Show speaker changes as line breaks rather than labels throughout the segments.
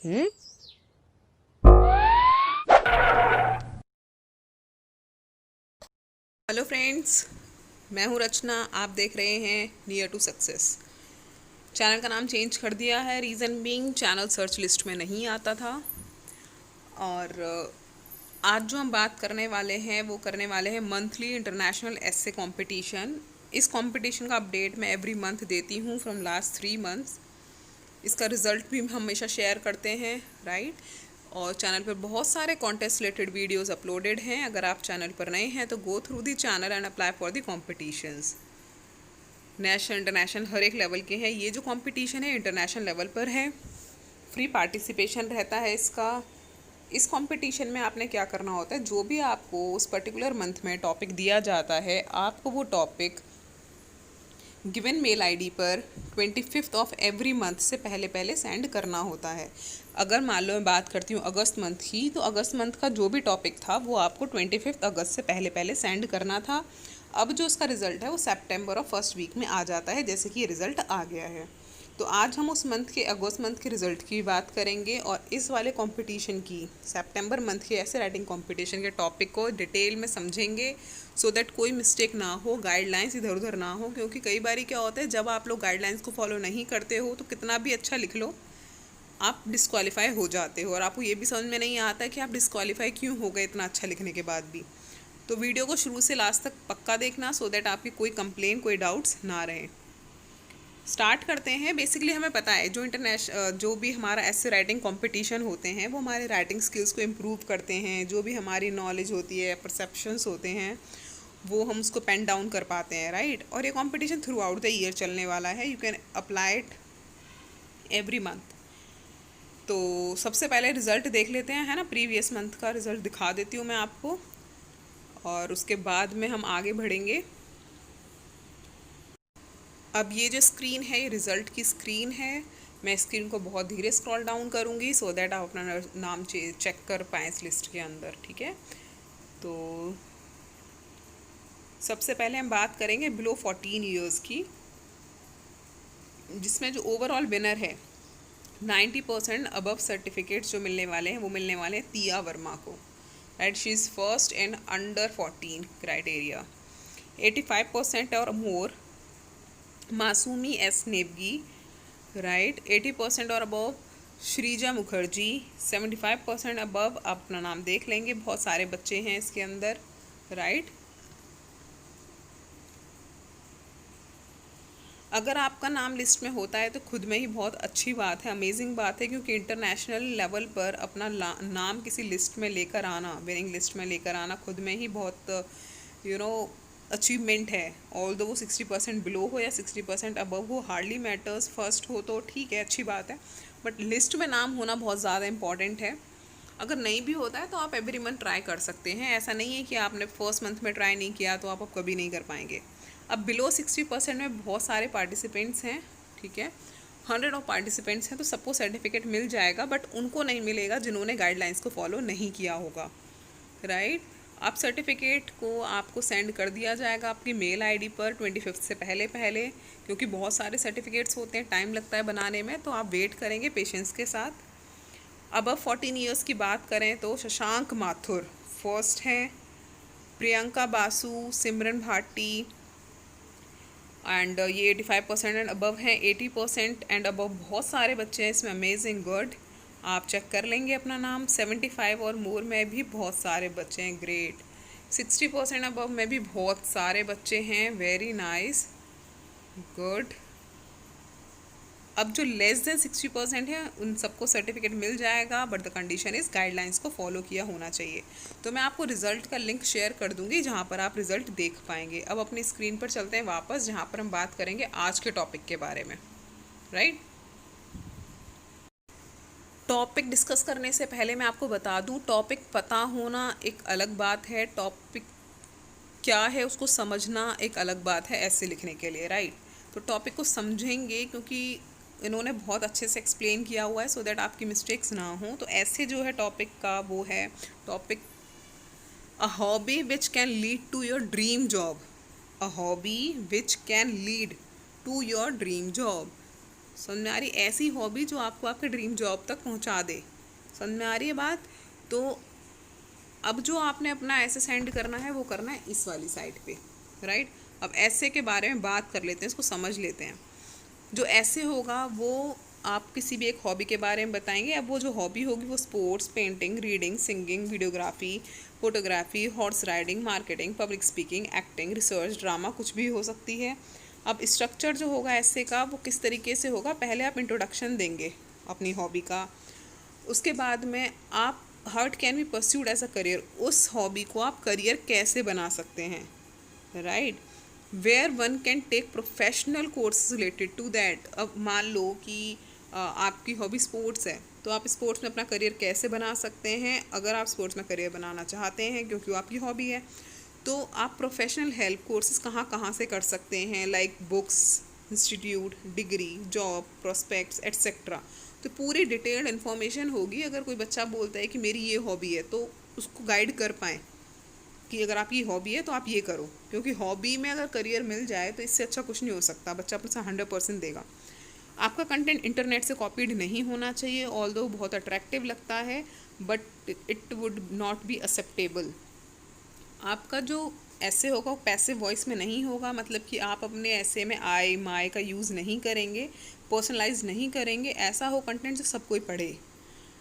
हम्म।
Hello friends, मैं हूँ रचना। आप देख रहे हैं नियर टू सक्सेस। चैनल का नाम चेंज कर दिया है, reason being channel search list में नहीं आता था। और आज जो हम बात करने वाले हैं वो करने वाले हैं मंथली इंटरनेशनल एस्से कंपटीशन। इस कंपटीशन का अपडेट मैं एवरी मंथ देती हूँ फ्रॉम लास्ट 3 मंथ्स। इसका रिज़ल्ट भी हम हमेशा शेयर करते हैं, राइट। और चैनल पर बहुत सारे कॉन्टेस्ट रिलेटेड वीडियोस अपलोडेड हैं। अगर आप चैनल पर नए हैं तो go through the channel and apply for the competitions. National international हर एक लेवल के हैं। ये जो कंपटीशन है इंटरनेशनल लेवल पर है, फ्री पार्टिसिपेशन रहता है इसका। इस कंपटीशन में आपने क्या करना होता है, जो भी आपको उस पर्टिकुलर मंथ में टॉपिक दिया जाता है, आपको वो टॉपिक गिवन मेल आईडी पर 25th ऑफ एवरी मंथ से पहले पहले सेंड करना होता है। अगर मान लो मैं बात करती हूँ अगस्त मंथ की, तो अगस्त मंथ का जो भी टॉपिक था वो आपको 25th अगस्त से पहले पहले सेंड करना था। अब जो उसका रिज़ल्ट है वो सितंबर और फर्स्ट वीक में आ जाता है, जैसे कि ये रिज़ल्ट आ गया है। तो आज हम उस मंथ के अगस्त मंथ के रिज़ल्ट की बात करेंगे और इस वाले कंपटीशन की सितंबर मंथ के ऐसे राइटिंग कंपटीशन के टॉपिक को डिटेल में समझेंगे, सो दैट कोई मिस्टेक ना हो, गाइडलाइंस इधर उधर ना हो। क्योंकि कई बार क्या होता है, जब आप लोग गाइडलाइंस को फॉलो नहीं करते हो तो कितना भी अच्छा लिख लो, आप डिस्क्वालीफाई हो जाते हो। और आपको ये भी समझ में नहीं आता कि आप डिस्क्वालीफाई क्यों हो गए इतना अच्छा लिखने के बाद भी। तो वीडियो को शुरू से लास्ट तक पक्का देखना, सो दैट आपकी कोई कंप्लेन, कोई डाउट्स ना रहे। स्टार्ट करते हैं। बेसिकली हमें पता है जो भी हमारा ऐसे राइटिंग कंपटीशन होते हैं वो हमारे राइटिंग स्किल्स को इम्प्रूव करते हैं। जो भी हमारी नॉलेज होती है, परसेप्शंस होते हैं, वो हम उसको पेन डाउन कर पाते हैं, राइट। और ये competition through out the year चलने वाला है। You can apply it every month. तो सबसे पहले रिज़ल्ट देख लेते हैं, है ना। प्रीवियस मंथ का रिज़ल्ट दिखा देती हूँ मैं आपको, और उसके बाद में हम आगे बढ़ेंगे। अब ये जो स्क्रीन है ये रिज़ल्ट की स्क्रीन है। मैं स्क्रीन को बहुत धीरे स्क्रॉल डाउन करूँगी, सो दैट आप अपना नाम चेक कर पाएँ इस लिस्ट के अंदर, ठीक है। तो सबसे पहले हम बात करेंगे बिलो 14 ईयर्स की, जिसमें जो ओवरऑल विनर है 90% अबव सर्टिफिकेट्स जो मिलने वाले हैं वो मिलने वाले हैं तिया वर्मा को, right. She is first in under 14 criteria. 85% और मोर मासूमी एस नेबगी, राइट। 80% और अबव श्रीजा मुखर्जी। 75% अबव, आप अपना नाम देख लेंगे, बहुत सारे बच्चे हैं इसके अंदर, राइट। अगर आपका नाम लिस्ट में होता है तो खुद में ही बहुत अच्छी बात है, अमेजिंग बात है। क्योंकि इंटरनेशनल लेवल पर अपना नाम किसी लिस्ट में लेकर आना, विनिंग लिस्ट में लेकर आना, खुद में ही बहुत यू नो अचीवमेंट है। ऑल दो वो 60% बिलो हो या 60% अबव हो, हार्डली मैटर्स। फर्स्ट हो तो ठीक है, अच्छी बात है, बट लिस्ट में नाम होना बहुत ज़्यादा इंपॉर्टेंट है। अगर नहीं भी होता है तो आप एवरी मंथ ट्राई कर सकते हैं। ऐसा नहीं है कि आपने फर्स्ट मंथ में ट्राई नहीं किया तो आप अब कभी नहीं कर पाएंगे। अब बिलो 60% में बहुत सारे पार्टिसिपेंट्स हैं, ठीक है। 100 ऑफ पार्टिसिपेंट्स हैं, तो सबको सर्टिफिकेट मिल जाएगा, बट उनको नहीं मिलेगा जिन्होंने गाइडलाइंस को फॉलो नहीं किया होगा, राइट। आप सर्टिफिकेट को आपको सेंड कर दिया जाएगा आपकी मेल आईडी पर 25th से पहले पहले। क्योंकि बहुत सारे सर्टिफिकेट्स होते हैं, टाइम लगता है बनाने में, तो आप वेट करेंगे पेशेंस के साथ। अब 14 ईयर्स की बात करें तो शशांक माथुर फर्स्ट हैं, प्रियंका बासु, सिमरन भाटी, एंड ये 85% एंड अबव हैं। 80% एंड अबव बहुत सारे बच्चे हैं इसमें, अमेजिंग, गुड। आप चेक कर लेंगे अपना नाम। 75 और मोर में भी बहुत सारे बच्चे हैं, ग्रेट। 60% अबव में भी बहुत सारे बच्चे हैं, वेरी नाइस, गुड। अब जो लेस देन 60% है उन सबको सर्टिफिकेट मिल जाएगा, but the condition is guidelines को फॉलो किया होना चाहिए। तो मैं आपको रिजल्ट का लिंक शेयर कर दूंगी जहाँ पर आप रिजल्ट देख पाएंगे। अब अपनी स्क्रीन पर चलते हैं वापस, जहाँ पर हम बात करेंगे आज के टॉपिक के बारे में, राइट। टॉपिक डिस्कस करने से पहले मैं आपको बता दूं, टॉपिक पता होना एक अलग बात है, टॉपिक क्या है उसको समझना एक अलग बात है ऐसे लिखने के लिए, राइट। तो टॉपिक को समझेंगे क्योंकि इन्होंने बहुत अच्छे से एक्सप्लेन किया हुआ है, सो दैट आपकी मिस्टेक्स ना हो। तो ऐसे जो है टॉपिक का वो है topic, a hobby which can lead to your dream job. A hobby which can lead to your dream job. समझ में आ रही? ऐसी हॉबी जो आपको आपके ड्रीम जॉब तक पहुंचा दे। समझ में आ रही है बात? तो अब जो आपने अपना ऐसे सेंड करना है वो करना है इस वाली साइड पे, राइट। अब ऐसे के बारे में बात कर लेते हैं, इसको समझ लेते हैं। जो ऐसे होगा वो आप किसी भी एक हॉबी के बारे में बताएंगे। अब वो जो हॉबी होगी वो sports, painting, reading, singing, videography, photography, horse riding, marketing, public speaking, acting, research, drama, कुछ भी हो सकती है। अब स्ट्रक्चर जो होगा ऐसे का वो किस तरीके से होगा, पहले आप इंट्रोडक्शन देंगे अपनी हॉबी का। उसके बाद में आप how it can be pursued as a career, उस हॉबी को आप करियर कैसे बना सकते हैं, right. Where one can take professional course related to that. अब मान लो कि आपकी हॉबी स्पोर्ट्स है, तो आप स्पोर्ट्स में अपना करियर कैसे बना सकते हैं। अगर आप स्पोर्ट्स में करियर बनाना चाहते हैं क्योंकि वो आपकी हॉबी है, तो आप प्रोफेशनल हेल्प कोर्सेज कहाँ कहाँ से कर सकते हैं, like books, institute, degree, job, prospects etcetera. तो पूरी डिटेल्ड इन्फॉर्मेशन होगी। अगर कोई बच्चा बोलता है कि मेरी ये हॉबी है, तो उसको गाइड कर पाएँ कि अगर आपकी हॉबी है तो आप ये करो, क्योंकि हॉबी में अगर करियर मिल जाए तो इससे अच्छा कुछ नहीं हो सकता। बच्चा अपना 100% देगा। आपका कंटेंट इंटरनेट से कॉपीड नहीं होना चाहिए, ऑल्दो बहुत अट्रैक्टिव लगता है, but it would not be acceptable. आपका जो ऐसे होगा वो पैसिव वॉइस में नहीं होगा, मतलब कि आप अपने ऐसे में आई माई का यूज़ नहीं करेंगे, पर्सनलाइज नहीं करेंगे। ऐसा हो कंटेंट जो सब कोई पढ़े।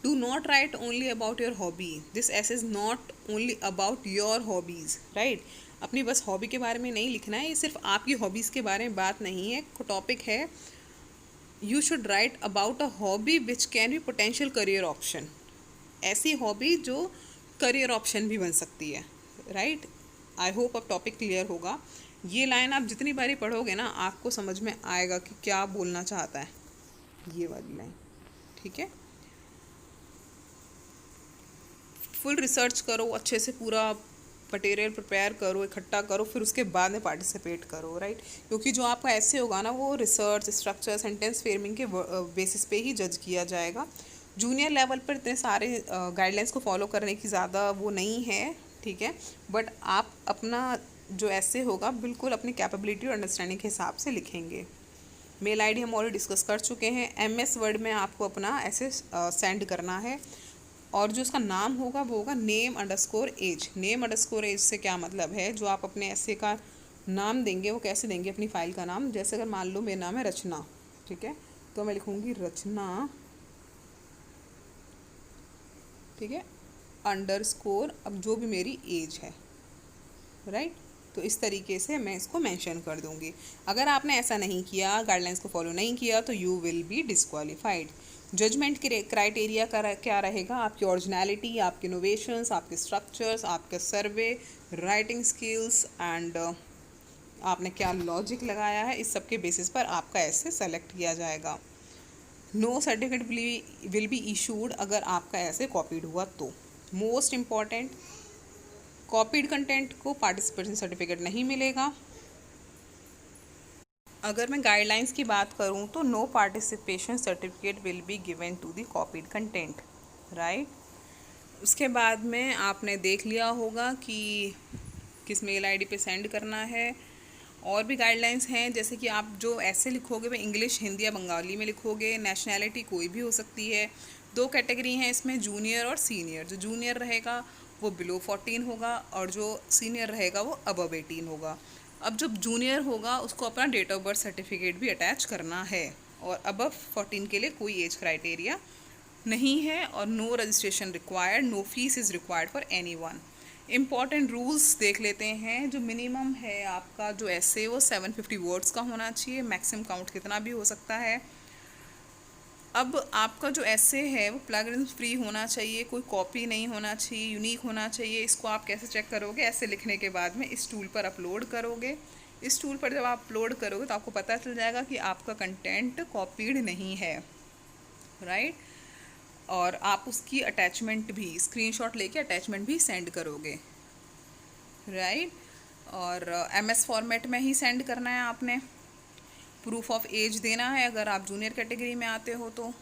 Do not write only about your hobby. This essay is not only about your hobbies, right? अपनी बस हॉबी के बारे में नहीं लिखना है, ये सिर्फ आपकी हॉबीज़ के बारे में बात नहीं है। टॉपिक है you should write about a hobby which can be potential career option. ऐसी हॉबी जो करियर ऑप्शन भी बन सकती है, राइट। आई होप अब टॉपिक क्लियर होगा। ये लाइन आप जितनी बारी पढ़ोगे ना आपको समझ में आएगा कि क्या बोलना चाहता है, ये वाली लाइन, ठीक है। फुल रिसर्च करो, अच्छे से पूरा मटेरियल प्रिपेयर करो, इकट्ठा करो, फिर उसके बाद में पार्टिसिपेट करो, राइट। क्योंकि जो आपका ऐसे होगा ना वो रिसर्च, स्ट्रक्चर, सेंटेंस फ्रेमिंग के बेसिस पे ही जज किया जाएगा। जूनियर लेवल पर इतने सारे गाइडलाइंस को फॉलो करने की ज़्यादा वो नहीं है, ठीक है। बट आप अपना जो ऐसे होगा बिल्कुल अपनी कैपेबिलिटी और अंडरस्टैंडिंग के हिसाब से लिखेंगे। मेल आईडी हम ऑलरेडी डिस्कस कर चुके हैं। MS वर्ड में आपको अपना ऐसे सेंड करना है, और जो उसका नाम होगा वो होगा name_age। name_age से क्या मतलब है, जो आप अपने ऐसे का नाम देंगे वो कैसे देंगे अपनी फाइल का नाम। जैसे अगर मान लो मेरा नाम है रचना, ठीक है, तो मैं लिखूँगी रचना, ठीक है, _ अब जो भी मेरी एज है, राइट। तो इस तरीके से मैं इसको मेंशन कर दूंगी। अगर आपने ऐसा नहीं किया, गाइडलाइंस को फॉलो नहीं किया, तो you will be disqualified. Judgement criteria का क्या रहेगा, आपकी ओरिजिनलिटी, आपके इनोवेशंस, आपके स्ट्रक्चर्स, आपके सर्वे, राइटिंग स्किल्स एंड आपने क्या लॉजिक लगाया है, इस सब के बेसिस पर आपका ऐसे सेलेक्ट किया जाएगा। No certificate will be issued अगर आपका ऐसे कॉपीड हुआ तो। मोस्ट इम्पॉर्टेंट, कॉपीड कंटेंट को पार्टिसिपेशन सर्टिफिकेट नहीं मिलेगा। अगर मैं गाइडलाइंस की बात करूं तो no participation certificate will be given to the copied content, right. उसके बाद में आपने देख लिया होगा कि किस मेल आईडी पे सेंड करना है। और भी गाइडलाइंस हैं, जैसे कि आप जो ऐसे लिखोगे वो इंग्लिश, हिंदी या बंगाली में लिखोगे। नेशनैलिटी कोई भी हो सकती है। 2 कैटेगरी हैं इसमें, जूनियर और सीनियर। जो जूनियर रहेगा वो बिलो 14 होगा, और जो सीनियर रहेगा वो अबव 18 होगा। अब जब जूनियर होगा उसको अपना डेट ऑफ बर्थ सर्टिफिकेट भी अटैच करना है, और अबव 14 के लिए कोई एज क्राइटेरिया नहीं है, और no registration required, no fees is required for anyone. Important rules देख लेते हैं। जो मिनिमम है आपका जो ऐसे वो 750 वर्ड्स का होना चाहिए, मैक्सिमम काउंट कितना भी हो सकता है। अब आपका जो ऐसे है वो प्लगइन्स फ्री होना चाहिए, कोई कॉपी नहीं होना चाहिए, यूनिक होना चाहिए। इसको आप कैसे चेक करोगे, ऐसे लिखने के बाद में इस टूल पर अपलोड करोगे। इस टूल पर जब आप अपलोड करोगे तो आपको पता चल जाएगा कि आपका कंटेंट कॉपीड नहीं है, राइट। और आप उसकी अटैचमेंट भी, स्क्रीनशॉट लेके अटैचमेंट भी सेंड करोगे, राइट। और MS फॉर्मेट में ही सेंड करना है आपने। प्रूफ ऑफ एज देना है अगर आप जूनियर कैटेगरी में आते हो तो।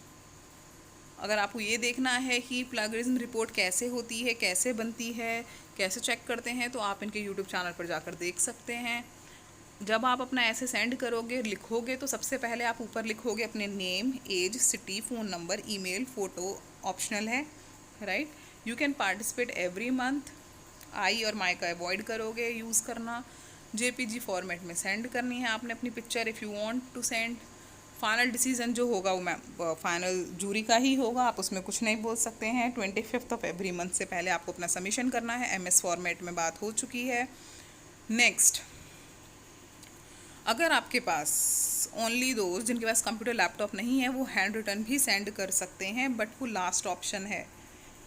अगर आपको ये देखना है कि प्लगरिज्म रिपोर्ट कैसे होती है, कैसे बनती है, कैसे चेक करते हैं, तो आप इनके यूट्यूब चैनल पर जाकर देख सकते हैं। जब आप अपना ऐसे सेंड करोगे, लिखोगे, तो सबसे पहले आप ऊपर लिखोगे अपने name, age, city, phone number, email, photo optional है, right. You can participate every month. I और माई का अवॉइड करोगे यूज़ करना। जेपीजी फॉर्मेट में सेंड करनी है आपने अपनी picture if you want to send. Final decision जो होगा वो मैम फाइनल जूरी का ही होगा, आप उसमें कुछ नहीं बोल सकते हैं। 25th ऑफ एवरी मंथ से पहले आपको अपना सबमिशन करना है। एमएस फॉर्मेट में बात हो चुकी है। नेक्स्ट, अगर आपके पास ओनली दोस्त जिनके पास कंप्यूटर लैपटॉप नहीं है वो हैंड रिटन भी सेंड कर सकते हैं, बट वो लास्ट ऑप्शन है,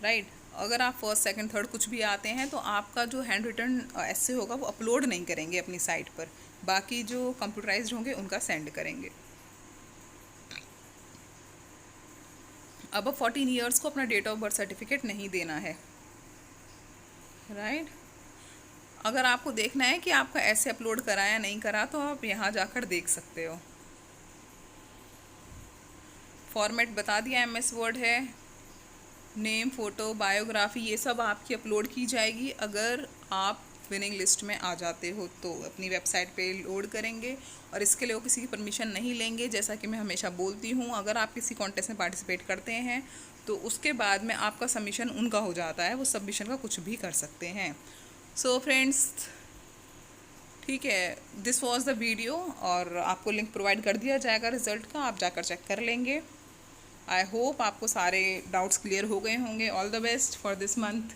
राइट। अगर आप फर्स्ट सेकंड थर्ड कुछ भी आते हैं तो आपका जो हैंड रिटन ऐसे होगा वो अपलोड नहीं करेंगे अपनी साइट पर, बाकी जो कंप्यूटराइज्ड होंगे उनका सेंड करेंगे। अब 14 ईयर्स को अपना डेट ऑफ बर्थ सर्टिफिकेट नहीं देना है, राइट। अगर आपको देखना है कि आपका ऐसे अपलोड करा या नहीं करा तो आप यहाँ जाकर देख सकते हो। फॉर्मेट बता दिया, एमएस वर्ड है। नेम, फ़ोटो, बायोग्राफी ये सब आपकी अपलोड की जाएगी अगर आप विनिंग लिस्ट में आ जाते हो तो। अपनी वेबसाइट पे लोड करेंगे और इसके लिए वो किसी की परमिशन नहीं लेंगे। जैसा कि मैं हमेशा बोलती हूँ, अगर आप किसी कॉन्टेस्ट में पार्टिसिपेट करते हैं तो उसके बाद में आपका सबमिशन उनका हो जाता है, वो सबमिशन का कुछ भी कर सकते हैं। सो फ्रेंड्स, ठीक है, दिस वॉज द वीडियो और आपको लिंक प्रोवाइड कर दिया जाएगा रिज़ल्ट का, आप जाकर चेक कर लेंगे। आई होप आपको सारे डाउट्स क्लियर हो गए होंगे। All the best for this month.